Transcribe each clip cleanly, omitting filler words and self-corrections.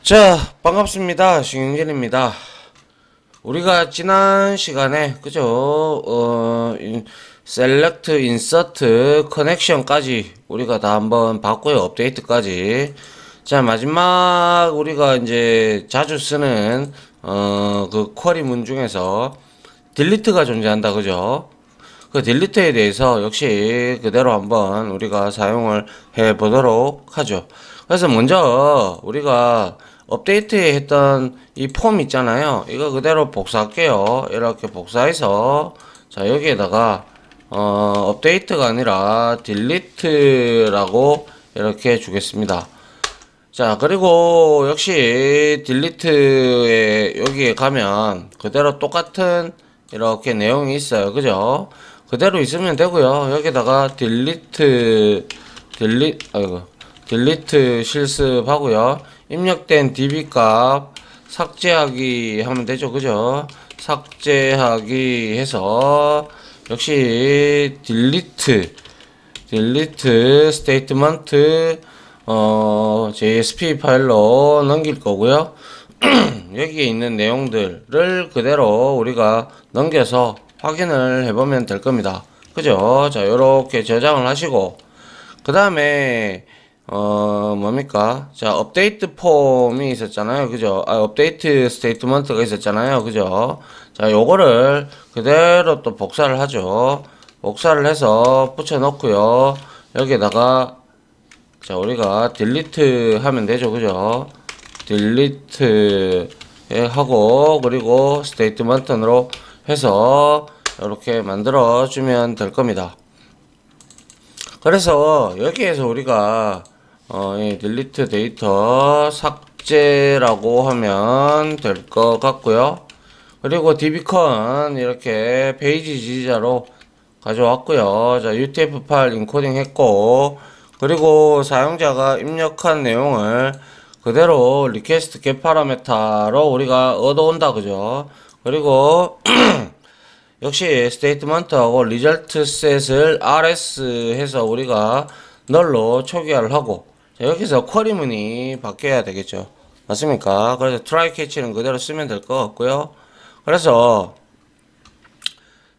자, 반갑습니다. 신경진입니다. 우리가 지난 시간에 셀렉트, 인서트, 커넥션까지 우리가 다 한번 봤고요. 업데이트까지. 자, 마지막 우리가 이제 자주 쓰는 그 쿼리문 중에서 딜리트가 존재한다. 그죠? 그 딜리트에 대해서 역시 그대로 한번 우리가 사용을 해 보도록 하죠. 그래서 먼저 우리가 업데이트 했던 이 폼 있잖아요. 이거 그대로 복사할게요. 이렇게 복사해서 자, 여기에다가 업데이트가 아니라 딜리트라고 이렇게 주겠습니다. 자, 그리고 역시 딜리트에 여기에 가면 그대로 똑같은 이렇게 내용이 있어요. 그죠? 그대로 있으면 되고요. 여기다가 딜리트 실습하고요. 입력된 db 값 삭제하기 하면 되죠. 그죠? 삭제하기 해서 역시 딜리트 스테이트먼트 JSP 파일로 넘길 거고요. 여기에 있는 내용들을 그대로 우리가 넘겨서 확인을 해보면 될 겁니다. 그죠? 자, 요렇게 저장을 하시고, 그 다음에, 뭡니까? 자, 업데이트 폼이 있었잖아요. 그죠? 업데이트 스테이트먼트가 있었잖아요. 그죠? 자, 요거를 그대로 또 복사를 하죠. 복사를 해서 붙여놓고요. 여기에다가, 자, 우리가 딜리트 하면 되죠. 그죠? 딜리트 하고, 그리고 스테이트먼트로 해서 이렇게 만들어 주면 될 겁니다. 그래서 여기에서 우리가 이 딜리트 데이터 삭제라고 하면 될 것 같고요. 그리고 dbcon 이렇게 페이지 지지자로 가져왔고요. 자, utf 파일 인코딩 했고, 그리고 사용자가 입력한 내용을 그대로 리퀘스트 get 파라메타로 우리가 얻어온다. 그죠? 그리고 역시 스테이트먼트하고 리절트 셋을 rs 해서 우리가 널로 초기화를 하고, 자, 여기서 쿼리문이 바뀌어야 되겠죠. 맞습니까? 그래서 try catch는 그대로 쓰면 될 것 같고요. 그래서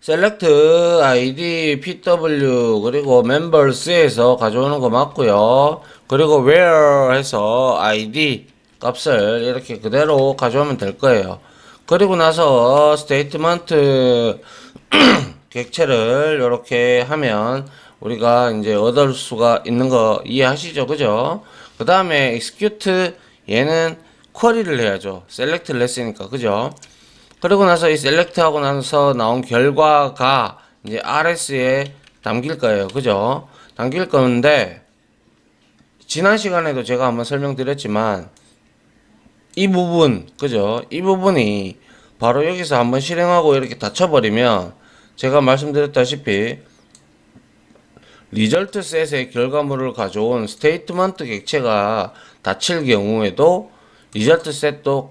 select id pw 그리고 members에서 가져오는 거 맞고요. 그리고 where 해서 id 값을 이렇게 그대로 가져오면 될 거예요. 그리고 나서 스테이트먼트 객체를 이렇게 하면 우리가 이제 얻을 수가 있는 거 이해하시죠? 그죠? 그 다음에 execute 얘는 쿼리를 해야죠. select를 했으니까. 그죠? 그리고 나서 이 select 하고 나서 나온 결과가 이제 rs에 담길 거예요. 그죠? 담길 건데, 지난 시간에도 제가 한번 설명드렸지만, 이 부분, 그죠? 이 부분이 바로 여기서 한번 실행하고 이렇게 닫혀버리면 제가 말씀드렸다시피 리절트 셋의 결과물을 가져온 스테이트먼트 객체가 닫힐 경우에도 리절트 셋도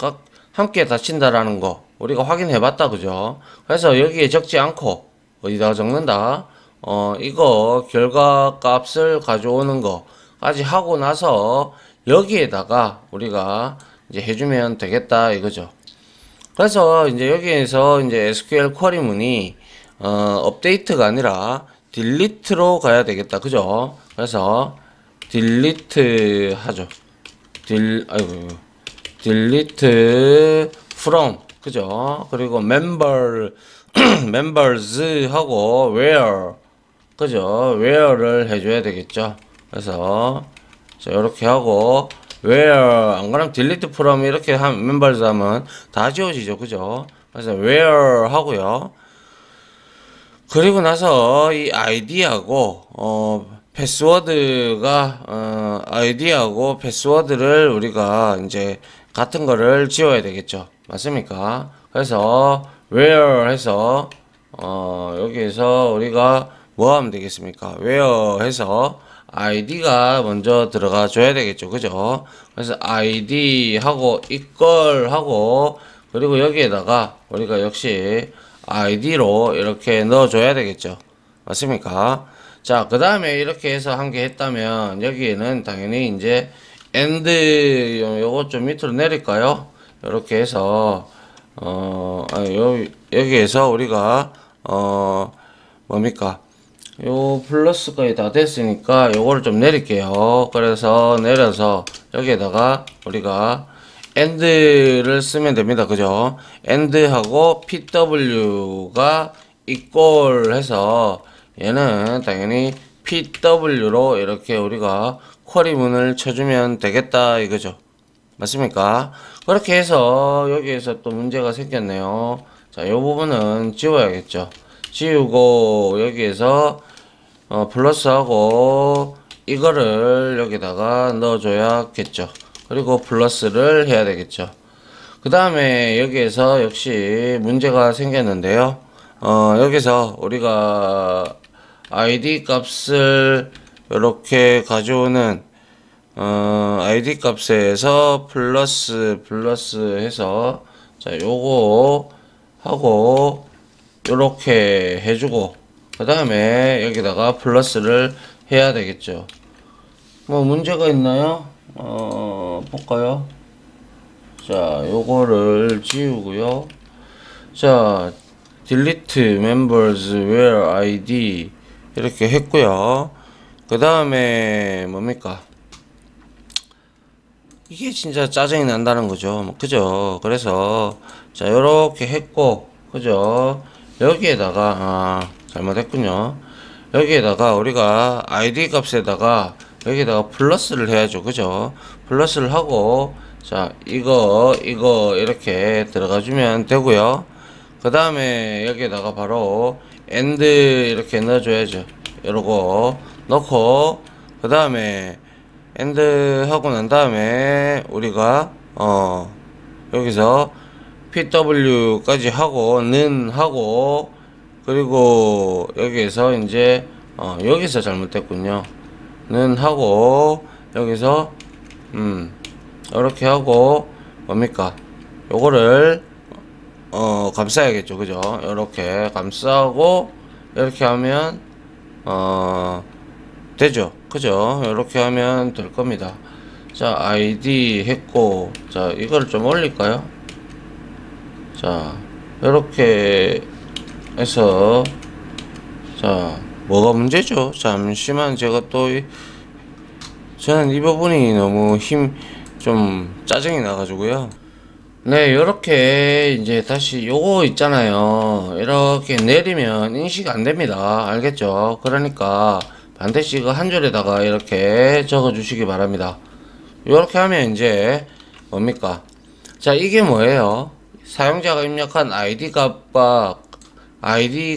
함께 닫힌다라는 거 우리가 확인해 봤다. 그죠? 그래서 여기에 적지 않고 어디다가 적는다? 이거 결과 값을 가져오는 거까지 하고 나서 여기에다가 우리가 이제 해주면 되겠다 이거죠. 그래서 이제 여기에서 이제 SQL 쿼리문이 업데이트가 아니라 딜리트로 가야 되겠다. 그죠? 그래서 딜리트 하죠. 딜리트 from 그죠? 그리고 members 하고 where 그죠? where를 해줘야 되겠죠. 그래서 자, 이렇게 하고 where 안 그러면 delete from 이렇게 members 하면 다 지워지죠. 그죠? 그래서 where 하고요. 그리고 나서 이 아이디하고 패스워드가 아이디하고 패스워드를 우리가 이제 같은 거를 지워야 되겠죠. 맞습니까? 그래서 where 해서 여기에서 우리가 뭐 하면 되겠습니까? where 해서 id가 먼저 들어가 줘야 되겠죠. 그죠? 그래서 id 하고 equal 하고 그리고 여기에다가 우리가 역시 id로 이렇게 넣어 줘야 되겠죠. 맞습니까? 자, 그 다음에 이렇게 해서 한 개 했다면 여기에는 당연히 이제 and 요거 좀 밑으로 내릴까요? 이렇게 해서 여기에서 우리가 뭡니까? 요 플러스까지 다 됐으니까 요거를 좀 내릴게요. 그래서 내려서 여기에다가 우리가 and를 쓰면 됩니다. 그죠? and하고 pw가 equal 해서 얘는 당연히 pw로 이렇게 우리가 쿼리문을 쳐주면 되겠다 이거죠. 맞습니까? 그렇게 해서 여기에서 또 문제가 생겼네요. 자, 이 부분은 지워야겠죠. 지우고 여기에서 플러스하고 이거를 여기다가 넣어줘야겠죠. 그리고 플러스를 해야 되겠죠. 그 다음에 여기에서 역시 문제가 생겼는데요. 여기서 우리가 id 값을 이렇게 가져오는 id 값에서 플러스 해서 자 요거 하고 요렇게 해주고 그 다음에 여기다가 플러스를 해야 되겠죠. 뭐 문제가 있나요? 볼까요? 자 요거를 지우고요. 자 delete members where id 이렇게 했고요. 그 다음에 뭡니까? 이게 진짜 짜증이 난다는 거죠. 그죠? 그래서 자 요렇게 했고 그죠? 여기에다가 잘못했군요. 여기에다가 우리가 id 값에다가 여기다가 플러스를 해야죠. 그죠? 플러스를 하고 자 이거 이렇게 들어가 주면 되고요. 그 다음에 여기에다가 바로 and 이렇게 넣어줘야죠. 이러고 넣고 그 다음에 and 하고 난 다음에 우리가 여기서 pw까지 하고 는 하고 그리고 여기에서 이제 여기서 잘못됐군요. 는 하고 여기서 이렇게 하고 뭡니까 요거를 감싸야겠죠. 그죠? 이렇게 감싸고 이렇게 하면 되죠. 그죠? 이렇게 하면 될 겁니다. 자 id 했고 자 이거를 좀 올릴까요? 자 이렇게 해서 자 뭐가 문제죠? 잠시만 제가 또 저는 이 부분이 너무 좀 짜증이 나가지고요. 네, 이렇게 이제 다시 요거 있잖아요. 이렇게 내리면 인식 안 됩니다. 알겠죠? 그러니까 반드시 이거 한 줄에다가 이렇게 적어 주시기 바랍니다. 이렇게 하면 이제 뭡니까? 자, 이게 뭐예요? 사용자가 입력한 ID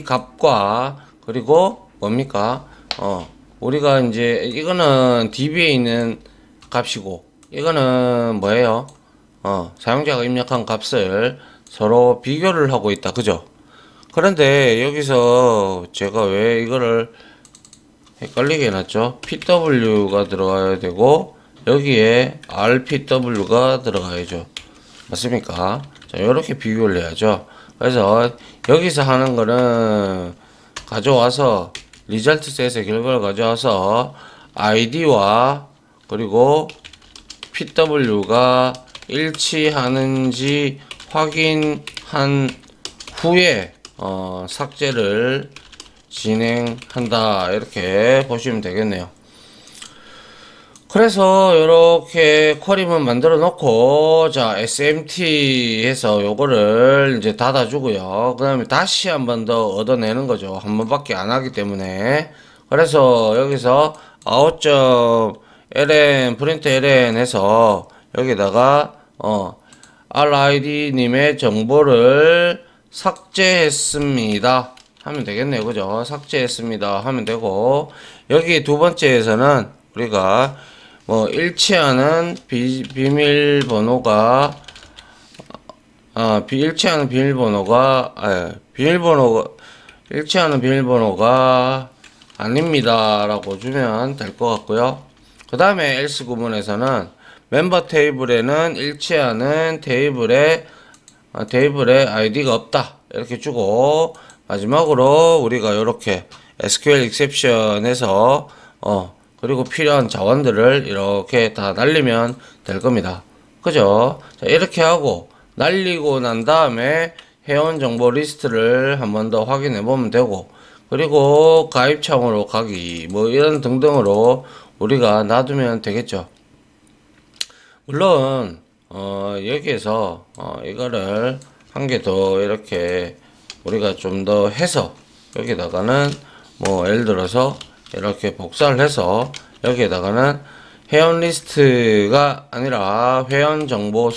값과 그리고 뭡니까? 우리가 이제 이거는 DB에 있는 값이고 이거는 뭐예요? 사용자가 입력한 값을 서로 비교를 하고 있다. 그죠? 그런데 여기서 제가 왜 이거를 헷갈리게 해놨죠? PW가 들어가야 되고 여기에 RPW가 들어가야죠. 맞습니까? 자, 이렇게 비교를 해야죠. 그래서 여기서 하는 거는 가져와서 리절트셋의 결과를 가져와서 ID와 그리고 PW가 일치하는지 확인한 후에 삭제를 진행한다 이렇게 보시면 되겠네요. 그래서 이렇게 쿼리문 만들어 놓고 자 SMT 해서 요거를 이제 닫아 주고요. 그 다음에 다시 한 번 더 얻어내는 거죠. 한 번밖에 안 하기 때문에. 그래서 여기서 out.ln 프린트 ln 해서 여기다가 RID 님의 정보를 삭제했습니다 하면 되겠네요. 그죠? 삭제했습니다 하면 되고 여기 두 번째에서는 우리가 뭐 일치하는 비밀번호가 일치하는 비밀번호가 아닙니다 라고 주면 될 것 같고요. 그 다음에 else 구문에서는 멤버 테이블에는 일치하는 테이블에 아이디가 없다 이렇게 주고 마지막으로 우리가 이렇게 SQL exception 해서 그리고 필요한 자원들을 이렇게 다 날리면 될 겁니다. 그죠? 자, 이렇게 하고 날리고 난 다음에 회원 정보 리스트를 한 번 더 확인해 보면 되고, 그리고 가입창으로 가기 뭐 이런 등등으로 우리가 놔두면 되겠죠. 물론 여기에서 이거를 한 개 더 이렇게 우리가 좀 더 해서 여기다가는 뭐 예를 들어서 이렇게 복사를 해서 여기에다가는 회원 리스트가 아니라 회원 정보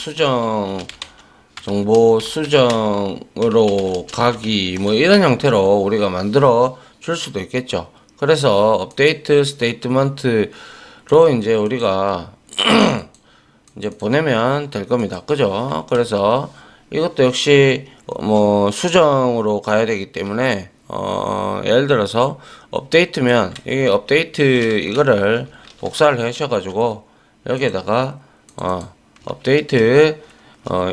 수정으로 가기 뭐 이런 형태로 우리가 만들어 줄 수도 있겠죠. 그래서 업데이트 스테이트먼트로 이제 우리가 이제 보내면 될 겁니다. 그죠? 그래서 이것도 역시 뭐 수정으로 가야 되기 때문에 예를 들어서 업데이트면 이 업데이트 이거를 복사를 하셔가지고 여기에다가 업데이트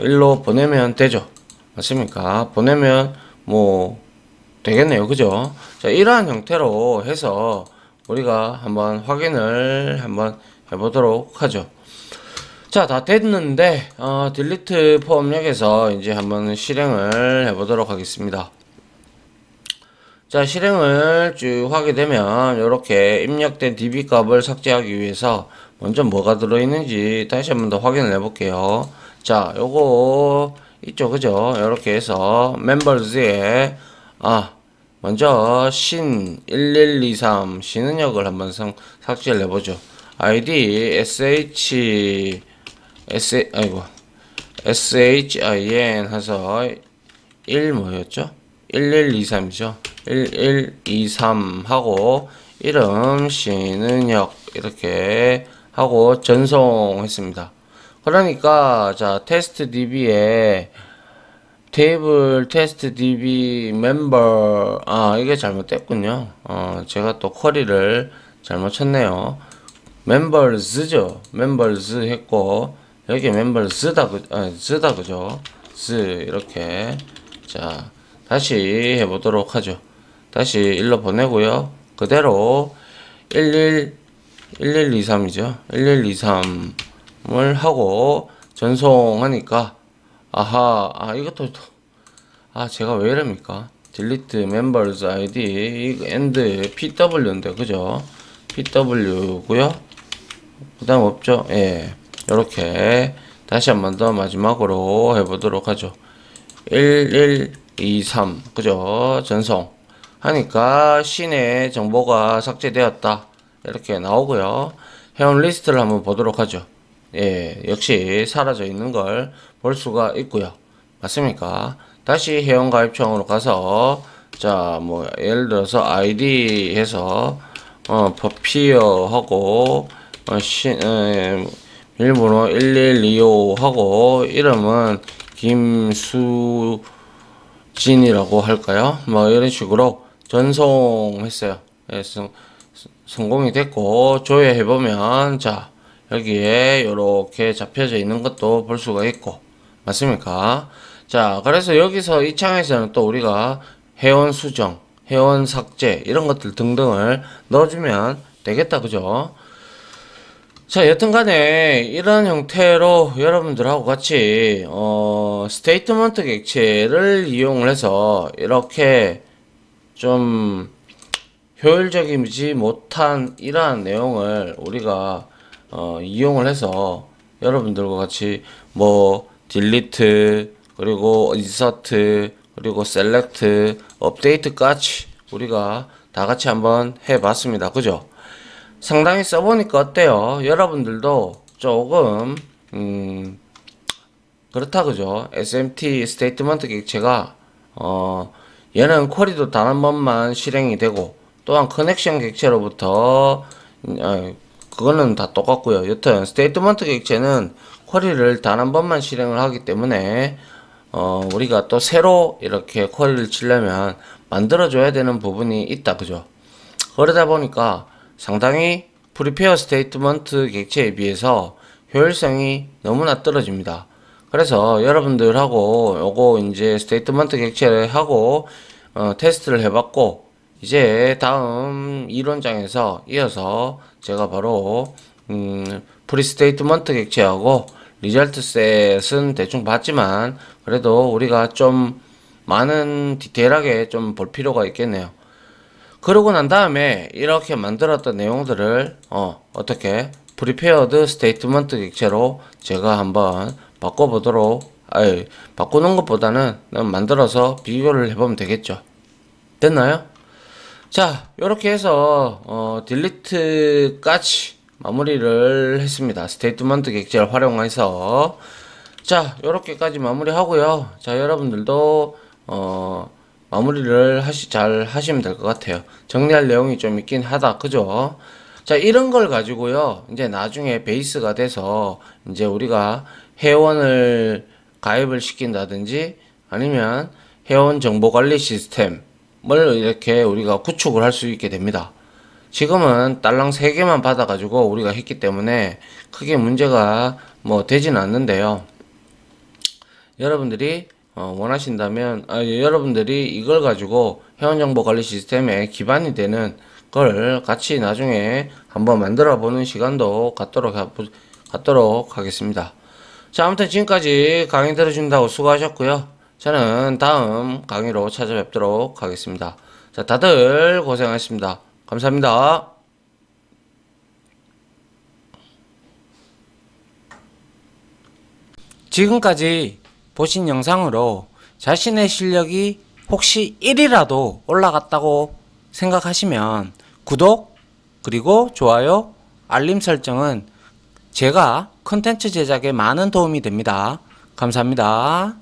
일로 보내면 되죠. 맞습니까? 보내면 뭐 되겠네요. 그죠? 자, 이러한 형태로 해서 우리가 한번 확인을 한번 해보도록 하죠. 자, 다 됐는데 딜리트 폼역에서 이제 한번 실행을 해보도록 하겠습니다. 자, 실행을 쭉 하게 되면 이렇게 입력된 DB 값을 삭제하기 위해서 먼저 뭐가 들어있는지 다시 한번 더 확인을 해 볼게요. 자, 요거 있죠. 그죠? 이렇게 해서 멤버즈에 먼저 신 1123 신은역을 한번 삭제를 해보죠. ID SHIN 해서 1 뭐였죠? 1123이죠. 1123 하고 이름 신은혁 이렇게 하고 전송했습니다. 그러니까 자, 테스트 DB에 테이블 테스트 DB 멤버 이게 잘못됐군요. 제가 또 쿼리를 잘못 쳤네요. 멤버즈죠. 멤버즈 했고 여기 멤버즈다 그죠? 이렇게 자 다시 해보도록 하죠. 다시 일로 보내고요. 그대로 1123이죠. 1123을 하고 전송하니까 이것도 제가 왜 이럽니까? delete members id and pw인데 그죠? pw고요. 그 다음 없죠? 예. 요렇게 다시 한 번 더 마지막으로 해보도록 하죠. 1123 그죠? 전송 하니까 신의 정보가 삭제되었다 이렇게 나오고요. 회원 리스트를 한번 보도록 하죠. 예, 역시 사라져 있는 걸 볼 수가 있고요. 맞습니까? 다시 회원 가입창으로 가서 자, 뭐 예를 들어서 ID 해서 버피어 하고 일본어 1125 하고 이름은 김수진이라고 할까요? 뭐 이런 식으로 전송했어요. 예, 성공이 됐고 조회해보면 자 여기에 이렇게 잡혀져 있는 것도 볼 수가 있고 맞습니까? 자, 그래서 여기서 이 창에서는 또 우리가 회원 수정, 회원 삭제 이런 것들 등등을 넣어주면 되겠다. 그죠? 자, 여튼간에 이런 형태로 여러분들하고 같이 스테이트먼트 객체를 이용을 해서 이렇게 좀 효율적이지 못한 이러한 내용을 우리가 이용을 해서 여러분들과 같이 뭐 딜리트 그리고 인서트 그리고 셀렉트 업데이트까지 우리가 다 같이 한번 해봤습니다. 그죠? 상당히 써보니까 어때요? 여러분들도 조금 그렇다 그죠? SMT 스테이트먼트 객체가 얘는 쿼리도 단 한 번만 실행이 되고 또한 커넥션 객체로부터 그거는 다 똑같고요. 여튼 스테이트먼트 객체는 쿼리를 단 한 번만 실행을 하기 때문에 우리가 또 새로 이렇게 쿼리를 치려면 만들어줘야 되는 부분이 있다 그죠? 그러다 보니까 상당히 프리페어 스테이트먼트 객체에 비해서 효율성이 너무나 떨어집니다. 그래서 여러분들하고 요거 이제 스테이트먼트 객체를 하고 테스트를 해봤고 이제 다음 이론장에서 이어서 제가 바로 프리스테이트먼트 객체하고 리절트 셋은 대충 봤지만 그래도 우리가 좀 많은 디테일하게 좀 볼 필요가 있겠네요. 그러고 난 다음에 이렇게 만들었던 내용들을 어떻게 프리페어드 스테이트먼트 객체로 제가 한번 바꾸는 것보다는 만들어서 비교를 해보면 되겠죠. 됐나요? 자, 이렇게 해서 딜리트까지 마무리를 했습니다. 스테이트먼트 객체를 활용해서. 자, 요렇게까지 마무리하고요. 자, 여러분들도 마무리를 잘 하시면 될 것 같아요. 정리할 내용이 좀 있긴 하다. 그죠? 자, 이런 걸 가지고요. 이제 나중에 베이스가 돼서 이제 우리가 회원을 가입을 시킨다든지 아니면 회원 정보 관리 시스템을 이렇게 우리가 구축을 할 수 있게 됩니다. 지금은 딸랑 3개만 받아가지고 우리가 했기 때문에 크게 문제가 뭐 되진 않는데요. 여러분들이 원하신다면 여러분들이 이걸 가지고 회원정보관리 시스템에 기반이 되는 걸 같이 나중에 한번 만들어 보는 시간도 갖도록 하겠습니다. 자, 아무튼 지금까지 강의 들어준다고 수고하셨고요. 저는 다음 강의로 찾아뵙도록 하겠습니다. 자, 다들 고생하셨습니다. 감사합니다. 지금까지 보신 영상으로 자신의 실력이 혹시 1이라도 올라갔다고 생각하시면 구독, 그리고 좋아요, 알림 설정은 제가 컨텐츠 제작에 많은 도움이 됩니다. 감사합니다.